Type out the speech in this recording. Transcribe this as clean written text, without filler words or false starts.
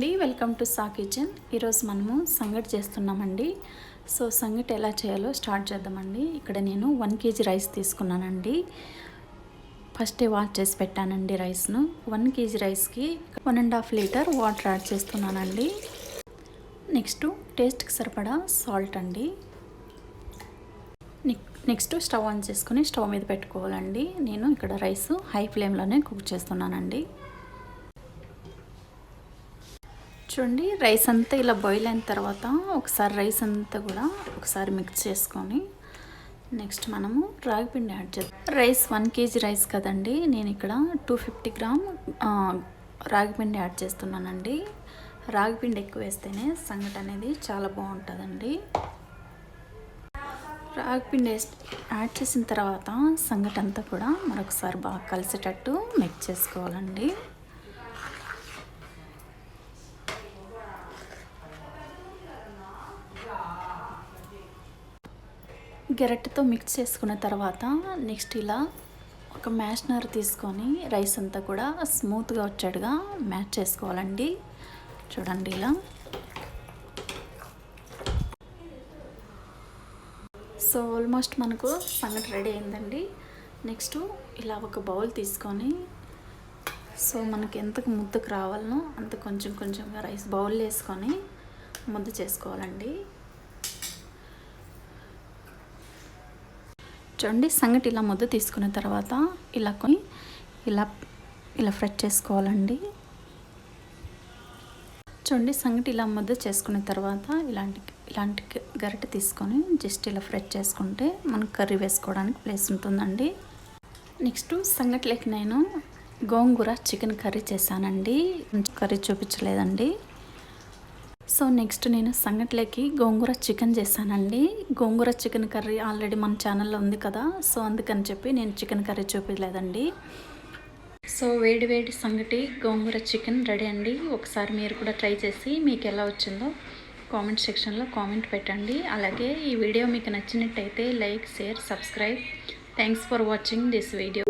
అండి, welcome to saw kitchen. ఈరోజు మనము సంగటి చేస్తున్నామండి. సో సంగటి ఎలా చేయాలో స్టార్ట్ చేద్దామండి. ఇక్కడ నేను 1 kg రైస్ తీసుకున్నానండి. ఫస్టే వాష్ చేసి పెట్టానండి రైస్ను. 1 kg రైస్కి 1.5 లీటర్ వాటర్ యాడ్ చేస్తున్నానండి. నెక్స్ట్ టేస్ట్కి సరిపడా సాల్ట్ అండి. నెక్స్ట్ స్టవ్ ఆన్ చేసుకొని స్టవ్ మీద పెట్టుకోవాలండి. నేను ఇక్కడ రైస్ హై ఫ్లేమ్లోనే కుక్ చేస్తున్నానండి. చూడండి, రైస్ అంతా ఇలా బాయిల్ అయిన తర్వాత ఒకసారి రైస్ అంతా కూడా ఒకసారి మిక్స్ చేసుకొని నెక్స్ట్ మనము రాగిపిండి యాడ్ చేద్దాం. రైస్ 1 kg రైస్ కదండి, నేను ఇక్కడ 250 గ్రామ్ రాగిపిండి యాడ్ చేస్తున్నానండి. రాగిపిండి ఎక్కువ వేస్తేనే సంగటి అనేది చాలా బాగుంటుందండి. రాగిపిండి యాడ్ చేసిన తర్వాత సంగటి అంతా కూడా మరొకసారి బాగా కలిసేటట్టు మిక్స్ చేసుకోవాలండి. గెరటితో మిక్స్ చేసుకున్న తర్వాత నెక్స్ట్ ఇలా ఒక మ్యాషనర్ తీసుకొని రైస్ అంతా కూడా స్మూత్గా వచ్చేట్టుగా మ్యాష్ చేసుకోవాలండి. చూడండి, ఇలా సో ఆల్మోస్ట్ మనకు సంగటి రెడీ అయిందండి. నెక్స్ట్ ఇలా ఒక బౌల్ తీసుకొని సో మనకి ఎంతకు ముద్దకు రావాలనో అంత కొంచెం కొంచెంగా రైస్ బౌల్ వేసుకొని ముద్ద చేసుకోవాలండి. చూడండి, సంగటి ఇలా ముద్ద తీసుకున్న తర్వాత ఇలా ఇలా ఫ్రై చేసుకోవాలండి. చూడండి, సంగటి ఇలా ముద్ద చేసుకున్న తర్వాత ఇలాంటి గరిటె తీసుకొని జస్ట్ ఇలా ఫ్రై చేసుకుంటే మనకు కర్రీ వేసుకోవడానికి ప్లేస్ ఉంటుందండి. నెక్స్ట్ సంగటిలోకి నేను గోంగూర చికెన్ కర్రీ చేశానండి. కర్రీ చూపించలేదండి. సో నెక్స్ట్ నేను సంగటిలోకి గోంగూర చికెన్ చేశానండి. గోంగూర చికెన్ కర్రీ ఆల్రెడీ మన ఛానల్లో ఉంది కదా, సో అందుకని చెప్పి నేను చికెన్ కర్రీ చూపించలేదండి. సో వేడి వేడి సంగటి గోంగూర చికెన్ రెడీ అండి. ఒకసారి మీరు కూడా ట్రై చేసి మీకు ఎలా వచ్చిందో కామెంట్ సెక్షన్లో కామెంట్ పెట్టండి. అలాగే ఈ వీడియో మీకు నచ్చినట్టయితే like, share, subscribe. Thanks for watching this video.